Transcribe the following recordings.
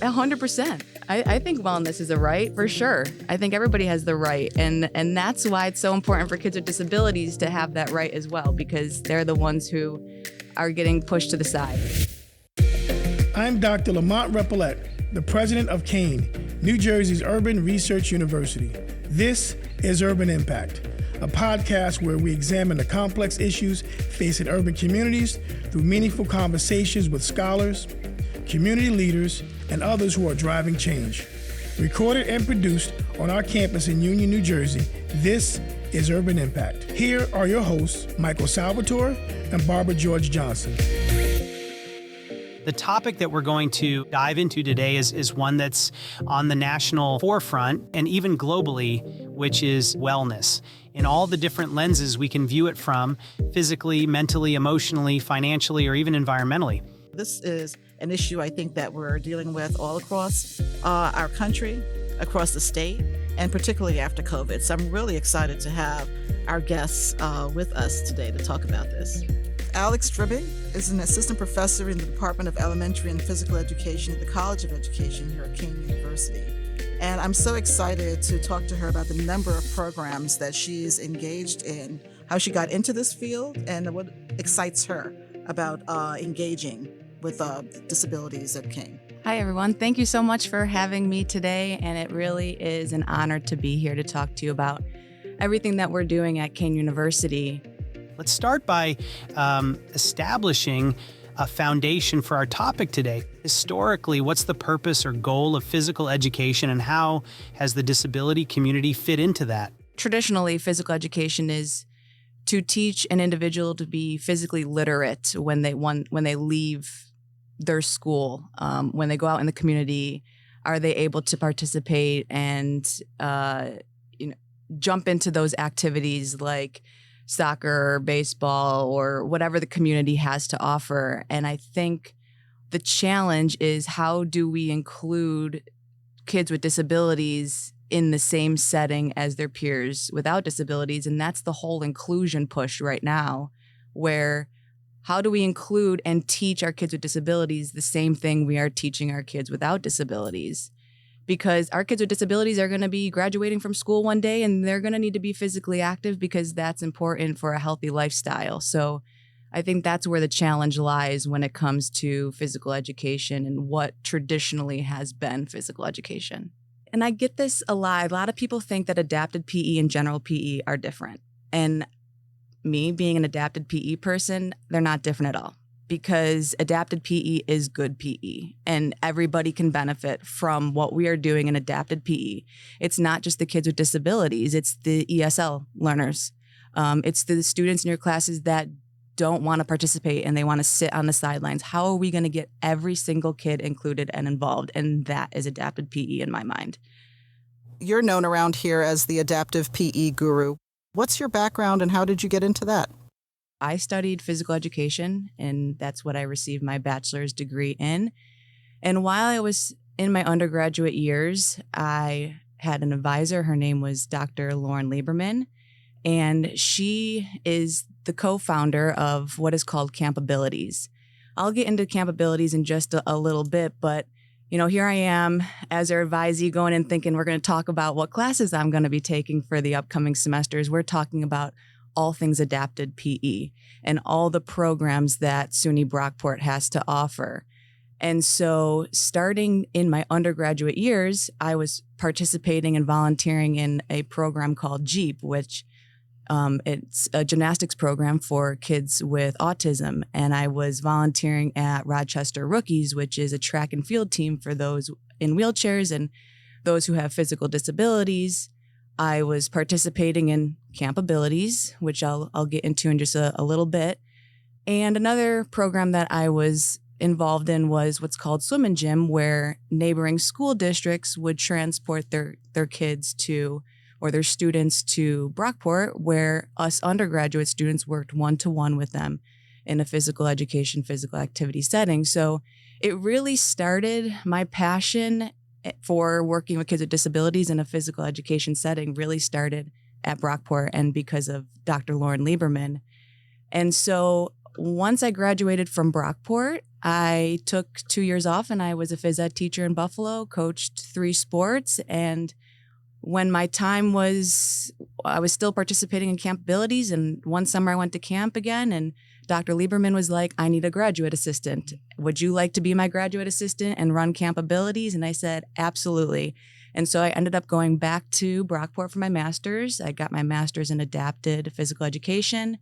100%. I think wellness is a right, for sure. I think everybody has the right. And that's why it's so important for kids with disabilities to have that right as well, because they're the ones who are getting pushed to the side. I'm Dr. Lamont Repillette, the president of Kean, New Jersey's Urban Research University. This is Urban Impact, a podcast where we examine the complex issues facing urban communities through meaningful conversations with scholars, community leaders, and others who are driving change. Recorded and produced on our campus in Union, New Jersey, this is Urban Impact. Here are your hosts, Michael Salvatore and Barbara George Johnson. The topic that we're going to dive into today is one that's on the national forefront and even globally, which is wellness. In all the different lenses we can view it from, physically, mentally, emotionally, financially, or even environmentally. This is an issue I think that we're dealing with all across our country, across the state, and particularly after COVID. So I'm really excited to have our guests with us today to talk about this. Alex Stribing is an assistant professor in the Department of Elementary and Physical Education at the College of Education here at Kean University. And I'm so excited to talk to her about the number of programs that she's engaged in, how she got into this field, and what excites her about engaging with disabilities at Kean. Hi, everyone. Thank you so much for having me today. And it really is an honor to be here to talk to you about everything that we're doing at Kean University. Let's start by establishing a foundation for our topic today. Historically, what's the purpose or goal of physical education, and how has the disability community fit into that? Traditionally, physical education is to teach an individual to be physically literate when they leave their school, when they go out in the community. Are they able to participate and jump into those activities like soccer, baseball, or whatever the community has to offer? And I think the challenge is, how do we include kids with disabilities in the same setting as their peers without disabilities? And that's the whole inclusion push right now, where how do we include and teach our kids with disabilities the same thing we are teaching our kids without disabilities? Because our kids with disabilities are going to be graduating from school one day, and they're going to need to be physically active because that's important for a healthy lifestyle. So I think that's where the challenge lies when it comes to physical education and what traditionally has been physical education. And I get this a lot. A lot of people think that adapted PE and general PE are different. And me being an adapted PE person, they're not different at all, because adapted PE is good PE and everybody can benefit from what we are doing in adapted PE. It's not just the kids with disabilities, it's the ESL learners. It's the students in your classes that don't want to participate and they want to sit on the sidelines. How are we going to get every single kid included and involved? And that is adapted PE in my mind. You're known around here as the adaptive PE guru. What's your background and how did you get into that? I studied physical education, and that's what I received my bachelor's degree in. And while I was in my undergraduate years, I had an advisor. Her name was Dr. Lauren Lieberman, and she is the co-founder of what is called Capabilities. I'll get into Capabilities in just a little bit, but here I am as her advisee going and thinking we're going to talk about what classes I'm going to be taking for the upcoming semesters. We're talking about all things adapted PE and all the programs that SUNY Brockport has to offer. And so starting in my undergraduate years, I was participating and volunteering in a program called JEEP, which it's a gymnastics program for kids with autism. And I was volunteering at Rochester Rookies, which is a track and field team for those in wheelchairs and those who have physical disabilities. I was participating in Capabilities, which I'll get into in just a little bit. And another program that I was involved in was what's called Swim and Gym, where neighboring school districts would transport their kids to, or their students to Brockport, where us undergraduate students worked one-to-one with them in a physical education, physical activity setting. So it really started, my passion for working with kids with disabilities in a physical education setting really started at Brockport, and because of Dr. Lauren Lieberman. And so once I graduated from Brockport, I took 2 years off and I was a phys ed teacher in Buffalo, coached 3 sports. And when my time was, I was still participating in camp abilities. And one summer I went to camp again and Dr. Lieberman was like, I need a graduate assistant. Would you like to be my graduate assistant and run camp abilities? And I said, absolutely. And so I ended up going back to Brockport for my master's. I got my master's in adapted physical education.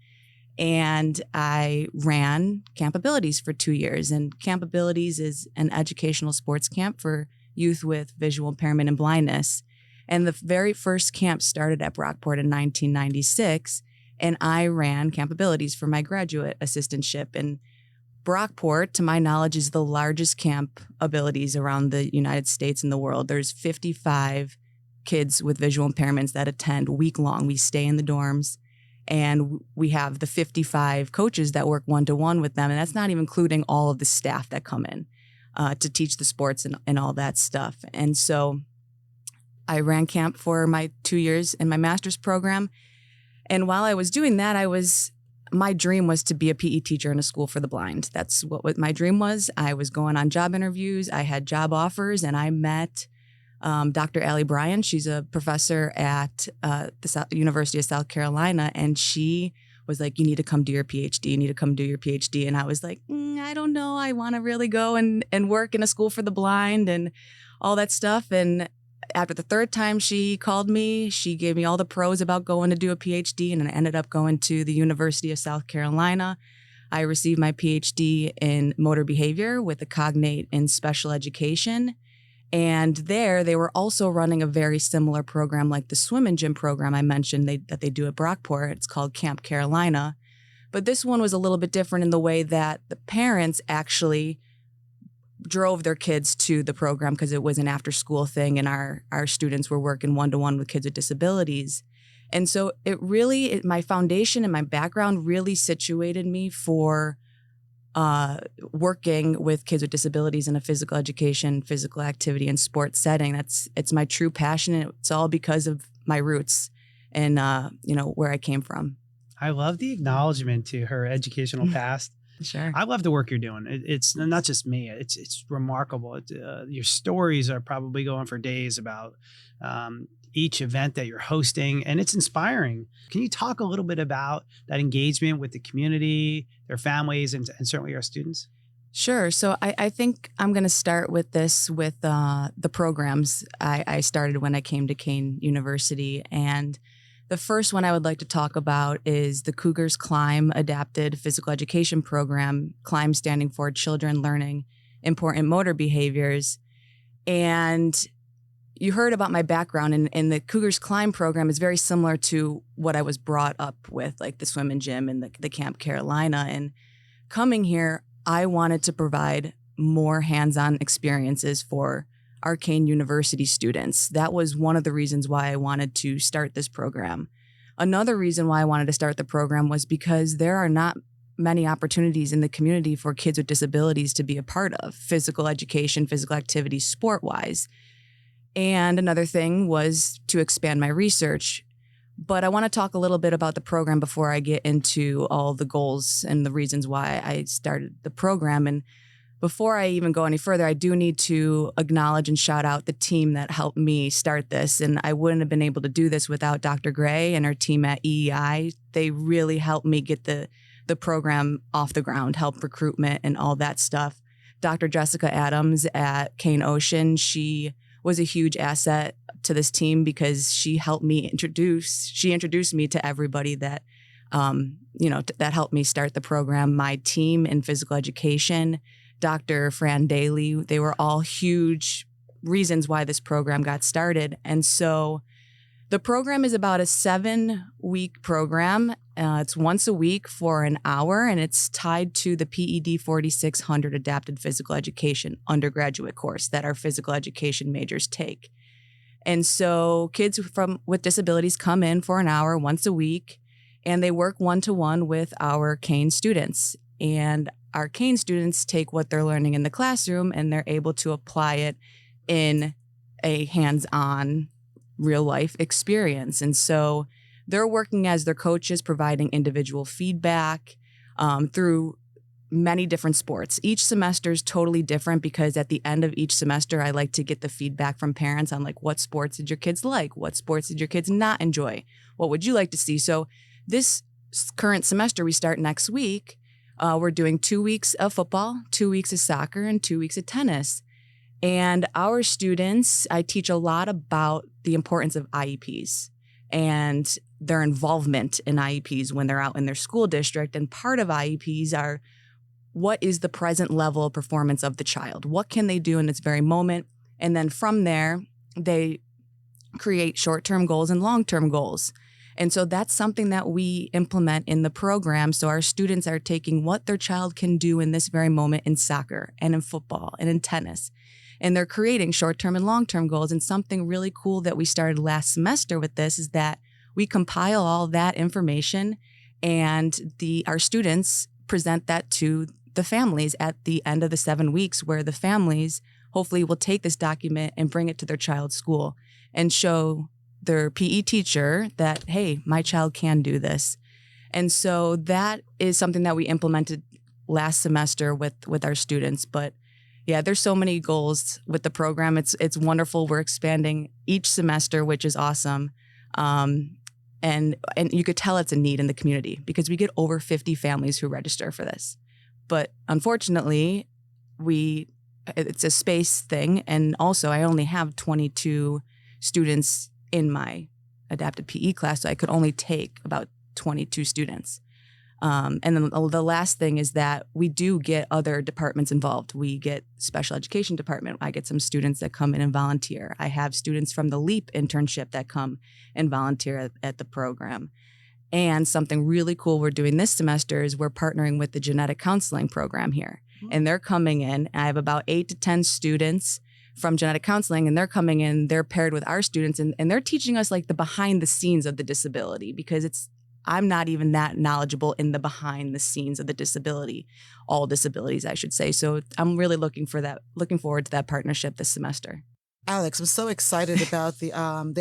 And I ran Camp Abilities for 2 years. And Camp Abilities is an educational sports camp for youth with visual impairment and blindness. And the very first camp started at Brockport in 1996. And I ran Camp Abilities for my graduate assistantship. And Brockport, to my knowledge, is the largest Camp Abilities around the United States and the world. There's 55 kids with visual impairments that attend week long. We stay in the dorms. And we have the 55 coaches that work one-to-one with them. And that's not even including all of the staff that come in to teach the sports and all that stuff. And so I ran camp for my 2 years in my master's program. And while I was doing that, my dream was to be a PE teacher in a school for the blind. That's what my dream was. I was going on job interviews. I had job offers, and I met Dr. Allie Bryan. She's a professor at the University of South Carolina, and she was like, you need to come do your PhD. You need to come do your PhD. And I was like, I don't know. I want to really go and work in a school for the blind and all that stuff. And after the third time she called me, she gave me all the pros about going to do a PhD, and I ended up going to the University of South Carolina. I received my PhD in motor behavior with a cognate in special education. And there, they were also running a very similar program like the swim and gym program I mentioned that they do at Brockport. It's called Camp Carolina. But this one was a little bit different in the way that the parents actually drove their kids to the program because it was an after-school thing, and our students were working one-to-one with kids with disabilities. And so my foundation and my background really situated me for working with kids with disabilities in a physical education, physical activity, and sports setting. It's my true passion, and it's all because of my roots and where I came from. I love the acknowledgement to her educational past. Sure. I love the work you're doing. It's not just me. It's remarkable. Your stories are probably going for days about each event that you're hosting, and it's inspiring. Can you talk a little bit about that engagement with the community, their families, and certainly our students? Sure. So I think I'm going to start with the programs I started when I came to Kean University. And the first one I would like to talk about is the Cougars Climb Adapted Physical Education Program, CLIMB standing for Children Learning Important Motor Behaviors. And you heard about my background, and the Cougars Climb program is very similar to what I was brought up with, like the swim and gym and the Camp Carolina. And coming here, I wanted to provide more hands-on experiences for our Kean University students. That was one of the reasons why I wanted to start this program. Another reason why I wanted to start the program was because there are not many opportunities in the community for kids with disabilities to be a part of physical education, physical activity, sport-wise. And another thing was to expand my research. But I want to talk a little bit about the program before I get into all the goals and the reasons why I started the program. And before I even go any further, I do need to acknowledge and shout out the team that helped me start this. And I wouldn't have been able to do this without Dr. Gray and her team at EEI. They really helped me get the program off the ground, help recruitment and all that stuff. Dr. Jessica Adams at Kean Ocean, she was a huge asset to this team because she helped me introduced me to everybody that, that helped me start the program. My team in physical education, Dr. Fran Daly, they were all huge reasons why this program got started. And so the program is about a 7-week program. It's once a week for an hour, and it's tied to the PED 4600 Adapted Physical Education undergraduate course that our physical education majors take. And so kids with disabilities come in for an hour once a week, and they work one-to-one with our Kean students. And our Kean students take what they're learning in the classroom, and they're able to apply it in a hands-on real-life experience. And so they're working as their coaches, providing individual feedback through many different sports. Each semester is totally different because at the end of each semester, I like to get the feedback from parents on like, what sports did your kids like? What sports did your kids not enjoy? What would you like to see? So this current semester, we start next week. We're doing 2 weeks of football, 2 weeks of soccer, and 2 weeks of tennis. And our students, I teach a lot about the importance of IEPs and their involvement in IEPs when they're out in their school district. And part of IEPs are, what is the present level of performance of the child? What can they do in this very moment? And then from there, they create short-term goals and long-term goals. And so that's something that we implement in the program. So our students are taking what their child can do in this very moment in soccer and in football and in tennis. And they're creating short-term and long-term goals. And something really cool that we started last semester with this is that we compile all that information and our students present that to the families at the end of the 7 weeks, where the families hopefully will take this document and bring it to their child's school and show their PE teacher that, hey, my child can do this. And so that is something that we implemented last semester with our students. But yeah, there's so many goals with the program. It's wonderful. We're expanding each semester, which is awesome. And you could tell it's a need in the community because we get over 50 families who register for this. But unfortunately, it's a space thing. And also, I only have 22 students in my adapted PE class, so I could only take about 22 students. And then the last thing is that we do get other departments involved. We get special education department. I get some students that come in and volunteer. I have students from the LEAP internship that come and volunteer at the program. And something really cool we're doing this semester is we're partnering with the genetic counseling program here. And they're coming in. I have about 8 to 10 students from genetic counseling, and they're coming in, they're paired with our students, and they're teaching us like the behind the scenes of the disability, because I'm not even that knowledgeable in the behind the scenes of the disability, all disabilities, I should say. So I'm really looking forward to that partnership this semester. Alex, I'm so excited about the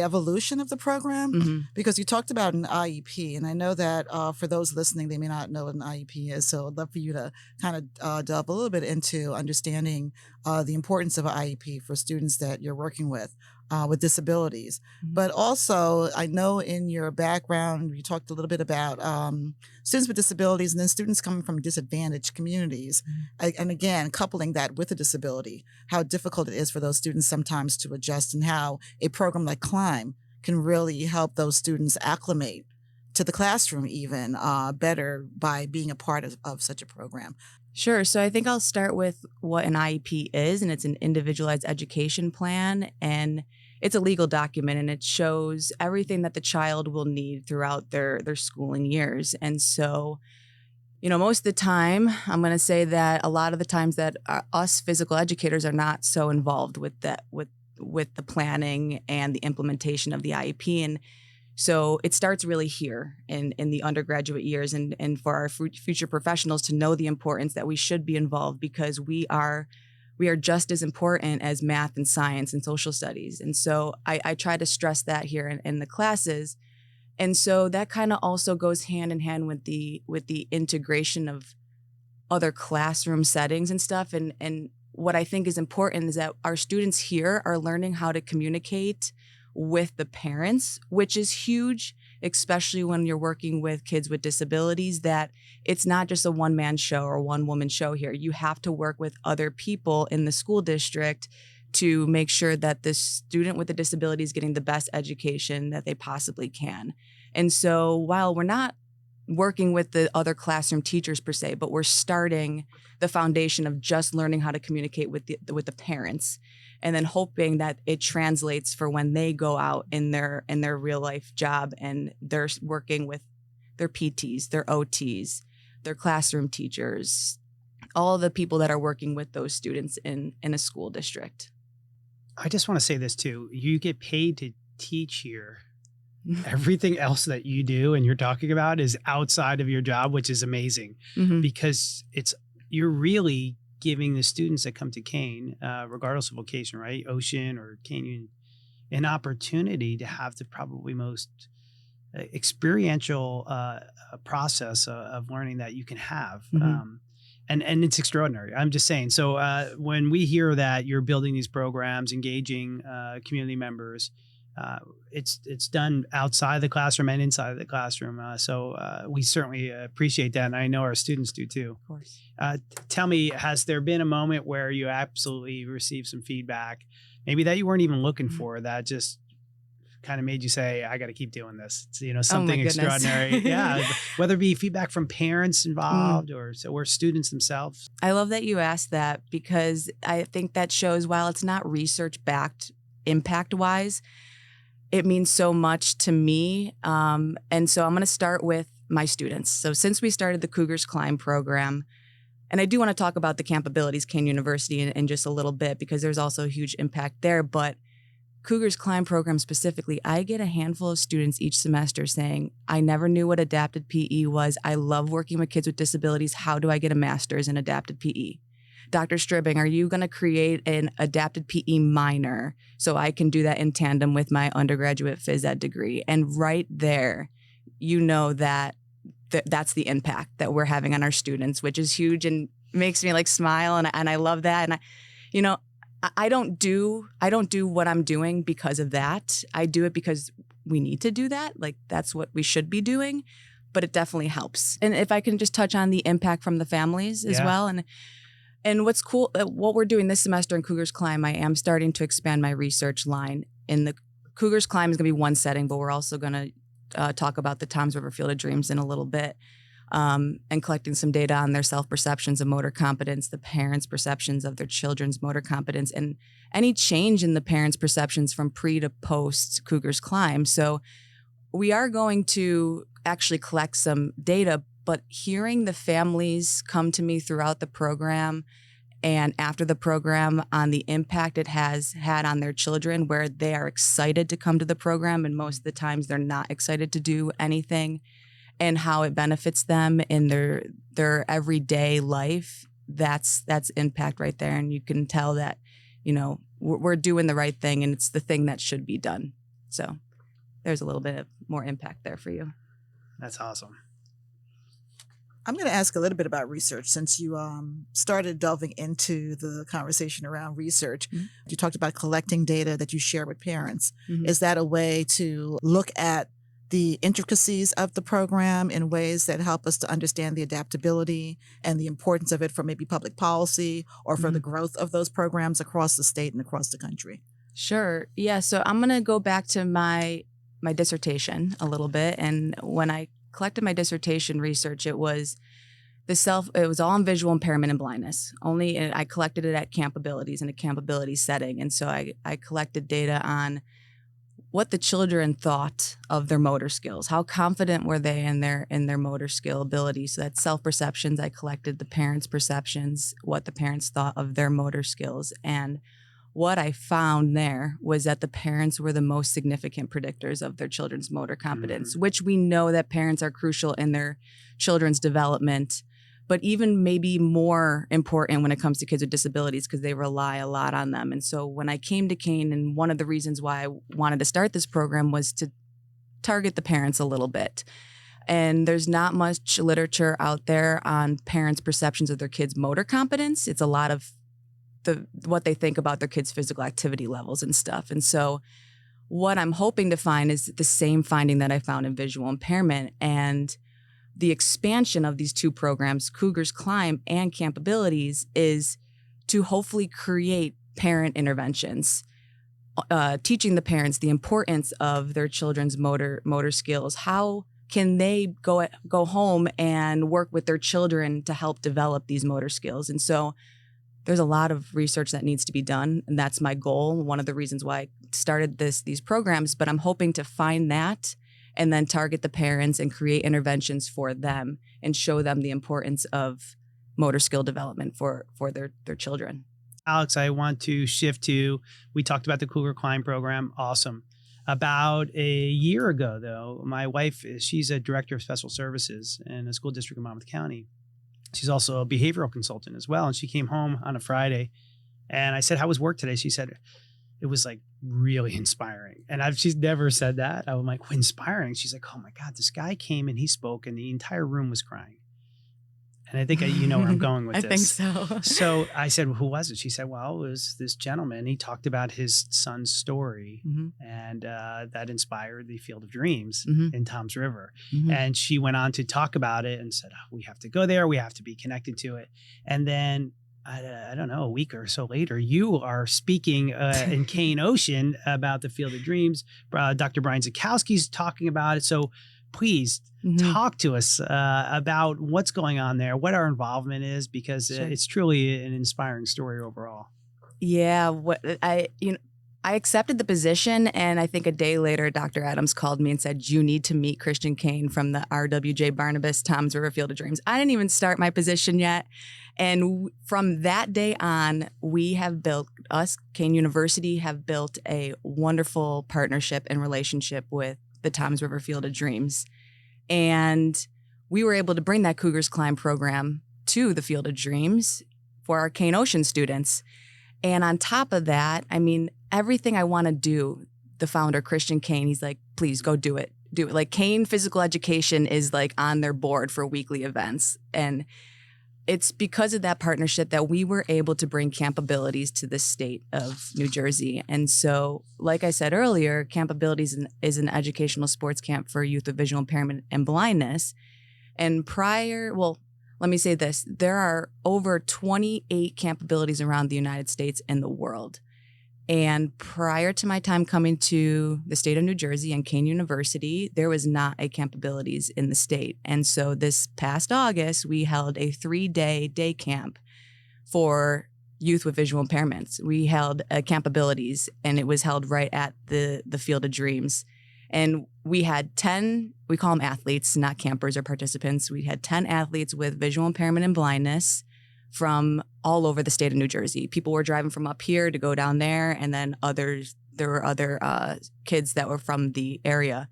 evolution of the program because you talked about an IEP, and I know that for those listening, they may not know what an IEP is. So I'd love for you to kind of delve a little bit into understanding the importance of an IEP for students that you're working with disabilities. But also, I know in your background, you talked a little bit about students with disabilities and then students coming from disadvantaged communities. And again, coupling that with a disability, how difficult it is for those students sometimes to adjust, and how a program like CLIMB can really help those students acclimate to the classroom even better by being a part of such a program. Sure. So I think I'll start with what an IEP is, and it's an individualized education plan. And it's a legal document, and it shows everything that the child will need throughout their schooling years. And so, most of the time, I'm going to say that a lot of the times that us physical educators are not so involved with that, with the planning and the implementation of the IEP. And so it starts really here in the undergraduate years, and for our future professionals to know the importance that we should be involved, because we are just as important as math and science and social studies. And so I try to stress that here in the classes. And so that kind of also goes hand in hand with the integration of other classroom settings and stuff. And what I think is important is that our students here are learning how to communicate with the parents, which is huge, especially when you're working with kids with disabilities, that it's not just a one-man show or one-woman show here. You have to work with other people in the school district to make sure that the student with the disability is getting the best education that they possibly can. And so while we're not working with the other classroom teachers per se, but we're starting the foundation of just learning how to communicate with the parents, and then hoping that it translates for when they go out in their real life job and they're working with their PTs, their OTs, their classroom teachers, all the people that are working with those students in a school district. I just want to say this too. You get paid to teach here. Everything else that you do and you're talking about is outside of your job, which is amazing because you're really giving the students that come to Kean, regardless of vocation, right? Ocean or Kean, an opportunity to have the probably most experiential process of learning that you can have. And it's extraordinary. I'm just saying. So when we hear that you're building these programs, engaging community members, it's done outside the classroom and inside of the classroom. So we certainly appreciate that. And I know our students do too. Of course. Tell me, has there been a moment where you absolutely received some feedback, maybe that you weren't even looking for, that just kind of made you say, I got to keep doing this? It's, something extraordinary. Yeah. Whether it be feedback from parents involved or students themselves. I love that you asked that, because I think that shows, while it's not research backed impact wise, it means so much to me. And so I'm going to start with my students. So since we started the Cougars Climb program, and I do want to talk about the Capabilities Kean University in just a little bit, because there's also a huge impact there. But Cougars Climb program specifically, I get a handful of students each semester saying, I never knew what adapted PE was. I love working with kids with disabilities. How do I get a master's in adapted PE? Dr. Stribing, are you going to create an adapted PE minor so I can do that in tandem with my undergraduate phys ed degree? And right there, that's the impact that we're having on our students, which is huge and makes me smile. And I love that. And I don't do what I'm doing because of that. I do it because we need to do that. That's what we should be doing, but it definitely helps. And if I can just touch on the impact from the families as well. And what's cool, what we're doing this semester in Cougars Climb, I am starting to expand my research line. In the Cougars Climb is going to be one setting, but we're also going to talk about the Toms River Field of Dreams in a little bit. And collecting some data on their self-perceptions of motor competence, the parents' perceptions of their children's motor competence, and any change in the parents' perceptions from pre to post Cougars Climb. So we are going to actually collect some data, but hearing the families come to me throughout the program and after the program on the impact it has had on their children, where they are excited to come to the program, and most of the times they're not excited to do anything, and how it benefits them in their everyday life, that's impact right there. And you can tell that, we're doing the right thing, and it's the thing that should be done. So there's a little bit of more impact there for you. That's awesome. I'm going to ask a little bit about research, since you started delving into the conversation around research. Mm-hmm. You talked about collecting data that you share with parents. Mm-hmm. Is that a way to look at the intricacies of the program in ways that help us to understand the adaptability and the importance of it for maybe public policy or for the growth of those programs across the state and across the country? Sure. Yeah. So I'm going to go back to my dissertation a little bit. And when I collected my dissertation research, it was all on visual impairment and blindness. I collected it at Capabilities in a Capabilities setting. And so I collected data on what the children thought of their motor skills. How confident were they in their motor skill ability? So that's self-perceptions. I collected the parents' perceptions, what the parents thought of their motor skills. And what I found there was that the parents were the most significant predictors of their children's motor competence, which we know that parents are crucial in their children's development, but even maybe more important when it comes to kids with disabilities, because they rely a lot on them. And so when I came to Kean, and one of the reasons why I wanted to start this program was to target the parents a little bit. And there's not much literature out there on parents' perceptions of their kids' motor competence. It's a lot of what they think about their kids' physical activity levels and stuff. And so what I'm hoping to find is the same finding that I found in visual impairment, and the expansion of these two programs, Cougars Climb and Capabilities, is to hopefully create parent interventions, teaching the parents the importance of their children's motor skills. How can they go home and work with their children to help develop these motor skills? And so there's a lot of research that needs to be done, and that's my goal. One of the reasons why I started these programs, but I'm hoping to find that and then target the parents and create interventions for them and show them the importance of motor skill development for their children. Alex, I want to shift to, we talked about the Cougar Climb program. Awesome. About a year ago, though, my wife, she's a director of special services in a school district in Monmouth County. She's also a behavioral consultant as well. And she came home on a Friday and I said, how was work today? She said, it was really inspiring. And she's never said that. I'm like, inspiring? She's like, oh my God, this guy came and he spoke and the entire room was crying. And I think you know where I'm going with I this. think so. So I said, who was it? She said, well, it was this gentleman. He talked about his son's story, and that inspired the Field of Dreams in Toms River. And she went on to talk about it and said, we have to go there. We have to be connected to it. And then I don't know, a week or so later, you are speaking in Kean Ocean about the Field of Dreams. Dr. Brian Zakowski's talking about it. So please talk to us about what's going on there, what our involvement is, because it's truly an inspiring story overall. Yeah, I accepted the position, and I think a day later, Dr. Adams called me and said, you need to meet Christian Kean from the RWJ Barnabas Toms River Field of Dreams. I didn't even start my position yet. And from that day on, Kean University have built a wonderful partnership and relationship with the Toms River Field of Dreams. And we were able to bring that Cougars Climb program to the Field of Dreams for our Kean Ocean students. And on top of that, I mean, everything I want to do, the founder, Christian Kean, he's like, please go do it. Do it. Like Kean Physical Education is like on their board for weekly events. And it's because of that partnership that we were able to bring Camp Abilities to the state of New Jersey. And so, like I said earlier, Camp Abilities is an educational sports camp for youth with visual impairment and blindness. And let me say this. There are over 28 Camp Abilities around the United States and the world. And prior to my time coming to the state of New Jersey and Kean University, there was not a Camp Abilities in the state. And so this past August, we held a 3-day day camp for youth with visual impairments. We held a Camp Abilities, and it was held right at the Field of Dreams. And we had 10, we call them athletes, not campers or participants. We had 10 athletes with visual impairment and blindness from all over the state of New Jersey. People were driving from up here to go down there, and then there were other kids that were from the area.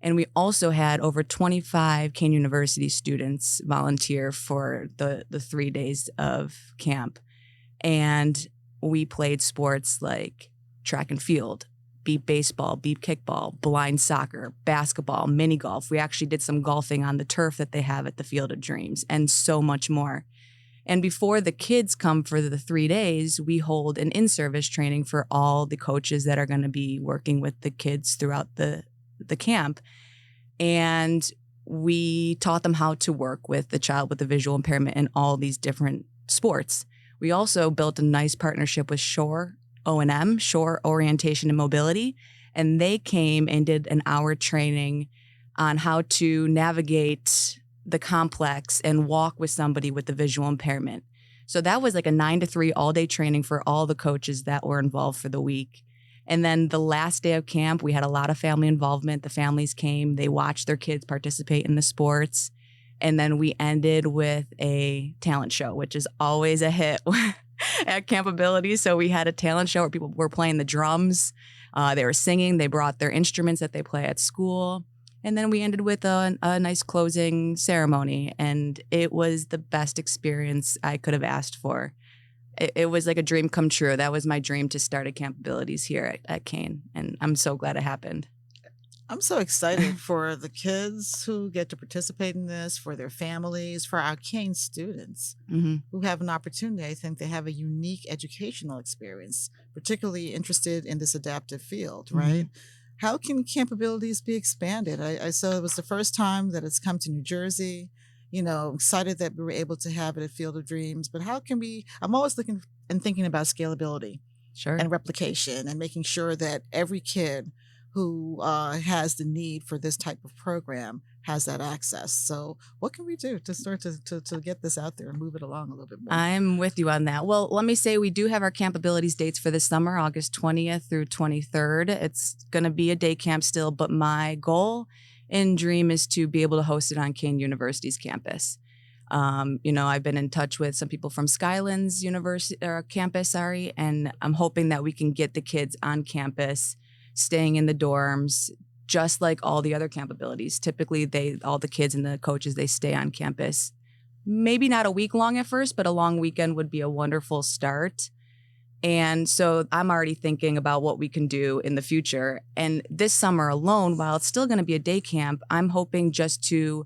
And we also had over 25 Kean University students volunteer for the 3 days of camp. And we played sports like track and field, beep baseball, beep kickball, blind soccer, basketball, mini golf. We actually did some golfing on the turf that they have at the Field of Dreams, and so much more. And before the kids come for the 3 days, we hold an in-service training for all the coaches that are going to be working with the kids throughout the camp. And we taught them how to work with the child with the visual impairment in all these different sports. We also built a nice partnership with Shore O&M, Shore Orientation and Mobility, and they came and did an hour training on how to navigate the complex and walk with somebody with the visual impairment. So that was like a 9 to 3 all-day training for all the coaches that were involved for the week. And then the last day of camp, we had a lot of family involvement. The families came, they watched their kids participate in the sports. And then we ended with a talent show, which is always a hit at Camp Abilities. So we had a talent show where people were playing the drums. They were singing. They brought their instruments that they play at school. And then we ended with a nice closing ceremony. And it was the best experience I could have asked for. It was like a dream come true. That was my dream, to start at Camp Abilities here at Kean. And I'm so glad it happened. I'm so excited for the kids who get to participate in this, for their families, for our Kean students who have an opportunity. I think they have a unique educational experience, particularly interested in this adaptive field, right? How can Camp Abilities be expanded? I saw it was the first time that it's come to New Jersey. You know, excited that we were able to have it at Field of Dreams. But how can we? I'm always looking and thinking about scalability and replication, and making sure that every kid who has the need for this type of program has that access. So what can we do to start to get this out there and move it along a little bit more? I'm with you on that. Well, let me say we do have our Camp Abilities dates for the summer, August 20th through 23rd. It's going to be a day camp still, but my goal and dream is to be able to host it on Kean University's campus. I've been in touch with some people from Skyland's campus, and I'm hoping that we can get the kids on campus, staying in the dorms, just like all the other Camp Abilities. Typically, all the kids and the coaches, they stay on campus. Maybe not a week long at first, but a long weekend would be a wonderful start. And so I'm already thinking about what we can do in the future. And this summer alone, while it's still going to be a day camp, I'm hoping just to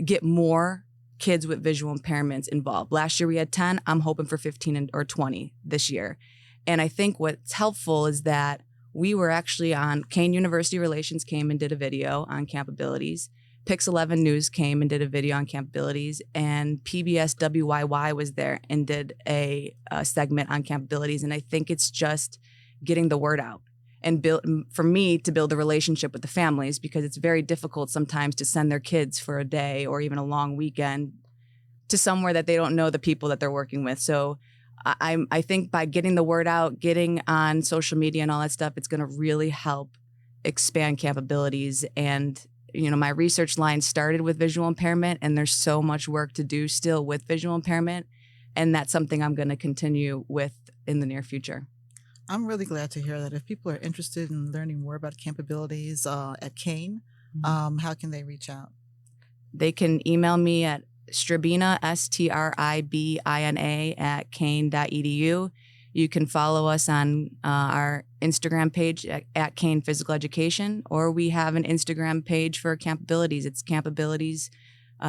get more kids with visual impairments involved. Last year we had 10. I'm hoping for 15 or 20 this year. And I think what's helpful is that we were actually on Kean University Relations came and did a video on capabilities. Pix 11 News came and did a video on capabilities, and PBS WYY was there and did a segment on capabilities. And I think it's just getting the word out and for me to build a relationship with the families, because it's very difficult sometimes to send their kids for a day or even a long weekend to somewhere that they don't know the people that they're working with. So I think by getting the word out, getting on social media and all that stuff, it's going to really help expand capabilities. And my research line started with visual impairment, and there's so much work to do still with visual impairment. And that's something I'm going to continue with in the near future. I'm really glad to hear that. If people are interested in learning more about capabilities at Kean, how can they reach out? They can email me at Stribina, Stribina at Kean.edu. You can follow us on our Instagram page at Kean Physical Education, or we have an Instagram page for capabilities. It's Capabilities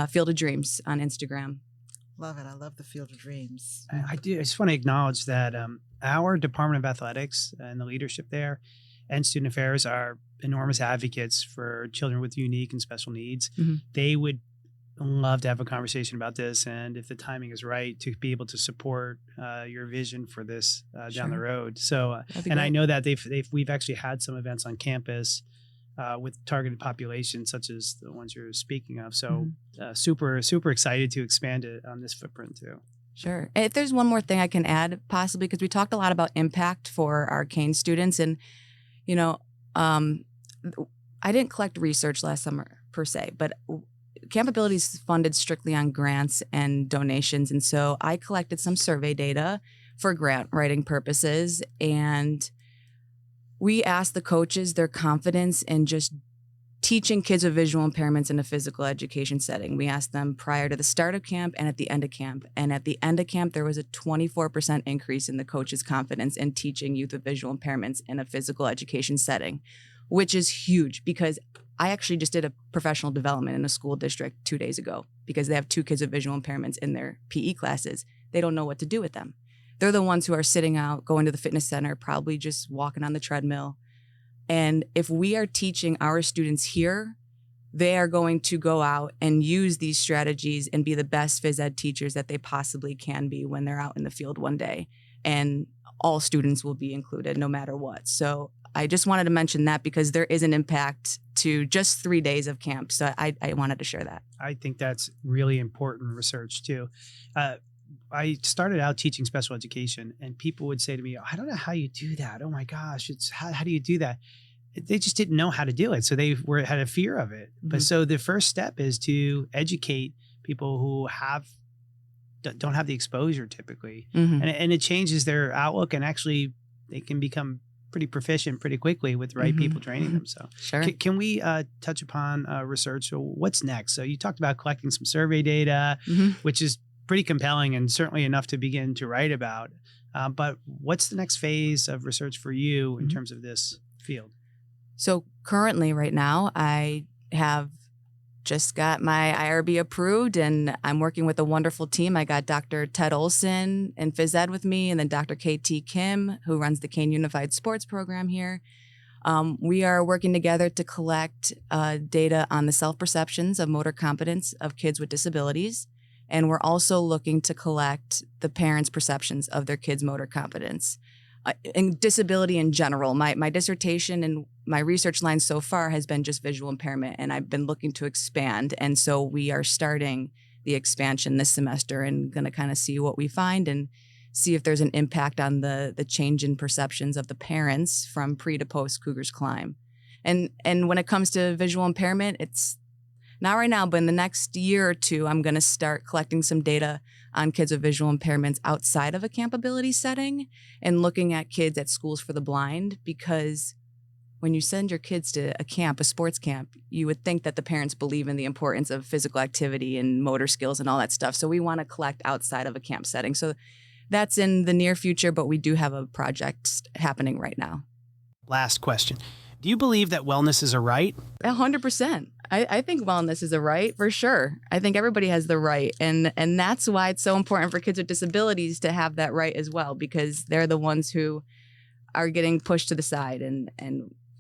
Field of Dreams on Instagram. Love it. I love the Field of Dreams. I do. I just want to acknowledge that our Department of Athletics and the leadership there and Student Affairs are enormous advocates for children with unique and special needs. Mm-hmm. They would love to have a conversation about this, and if the timing is right, to be able to support your vision for this down the road. So, and I know that we've actually had some events on campus with targeted populations such as the ones you're speaking of. So, super excited to expand it on this footprint too. Sure. If there's one more thing I can add, possibly, because we talked a lot about impact for our Kean students, and I didn't collect research last summer per se, but Capabilities is funded strictly on grants and donations. And so I collected some survey data for grant writing purposes. And we asked the coaches their confidence in just teaching kids with visual impairments in a physical education setting. We asked them prior to the start of camp and at the end of camp. And at the end of camp, there was a 24% increase in the coach's confidence in teaching youth with visual impairments in a physical education setting, which is huge, because I actually just did a professional development in a school district 2 days ago because they have 2 kids with visual impairments in their PE classes. They don't know what to do with them. They're the ones who are sitting out, going to the fitness center, probably just walking on the treadmill. And if we are teaching our students here, they are going to go out and use these strategies and be the best phys ed teachers that they possibly can be when they're out in the field one day. And all students will be included no matter what. So I just wanted to mention that because there is an impact to just 3 days of camp. So I wanted to share that. I think that's really important research too. I started out teaching special education, and people would say to me, I don't know how you do that. Oh my gosh, how do you do that? They just didn't know how to do it. So they had a fear of it. Mm-hmm. But so the first step is to educate people who don't have the exposure typically. Mm-hmm. And it changes their outlook, and actually they can become pretty proficient pretty quickly with the right people training them. So sure. Can we touch upon research? So what's next? So you talked about collecting some survey data, which is pretty compelling and certainly enough to begin to write about. But what's the next phase of research for you in terms of this field? So currently right now, I have just got my IRB approved, and I'm working with a wonderful team. I got Dr. Ted Olson in phys ed with me, and then Dr. KT Kim, who runs the Kean Unified Sports Program here. We are working together to collect data on the self-perceptions of motor competence of kids with disabilities. And we're also looking to collect the parents' perceptions of their kids' motor competence. And disability in general. My dissertation and my research line so far has been just visual impairment, and I've been looking to expand. And so we are starting the expansion this semester and going to kind of see what we find and see if there's an impact on the change in perceptions of the parents from pre to post Cougars Climb. And when it comes to visual impairment, it's not right now, but in the next year or two, I'm going to start collecting some data on kids with visual impairments outside of a campability setting and looking at kids at schools for the blind, because when you send your kids to a camp, a sports camp, you would think that the parents believe in the importance of physical activity and motor skills and all that stuff. So we want to collect outside of a camp setting. So that's in the near future, but we do have a project happening right now. Last question. Do you believe that wellness is a right? 100%. I think wellness is a right for sure. I think everybody has the right. And that's why it's so important for kids with disabilities to have that right as well, because they're the ones who are getting pushed to the side and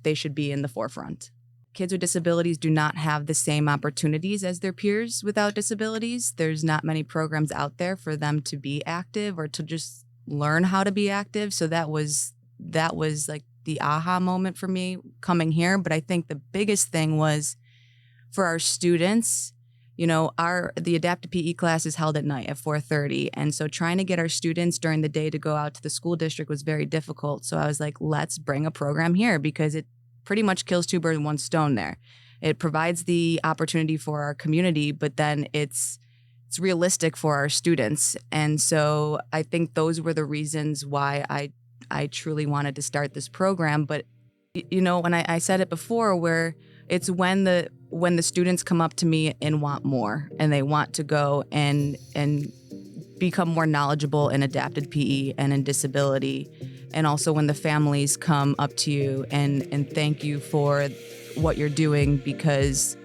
they should be in the forefront. Kids with disabilities do not have the same opportunities as their peers without disabilities. There's not many programs out there for them to be active or to just learn how to be active. So that was like the aha moment for me coming here. But I think the biggest thing was for our students, the adaptive PE class is held at night at 4:30. And so trying to get our students during the day to go out to the school district was very difficult. So I was like, let's bring a program here because it pretty much kills two birds with one stone there. It provides the opportunity for our community, but then it's realistic for our students. And so I think those were the reasons why I truly wanted to start this program. But, when I said it before, where it's when the students come up to me and want more and they want to go and become more knowledgeable in adapted PE and in disability. And also when the families come up to you and thank you for what you're doing because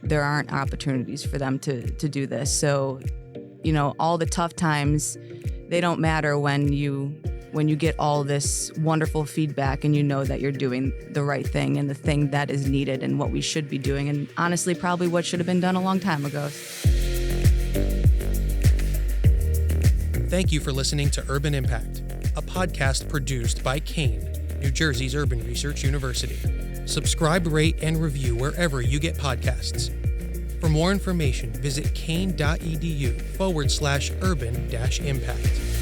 there aren't opportunities for them to do this. So, all the tough times, they don't matter when you get all this wonderful feedback and you know that you're doing the right thing and the thing that is needed and what we should be doing. And honestly, probably what should have been done a long time ago. Thank you for listening to Urban Impact, a podcast produced by Kean, New Jersey's Urban Research University. Subscribe, rate, and review wherever you get podcasts. For more information, visit kean.edu/urban-impact.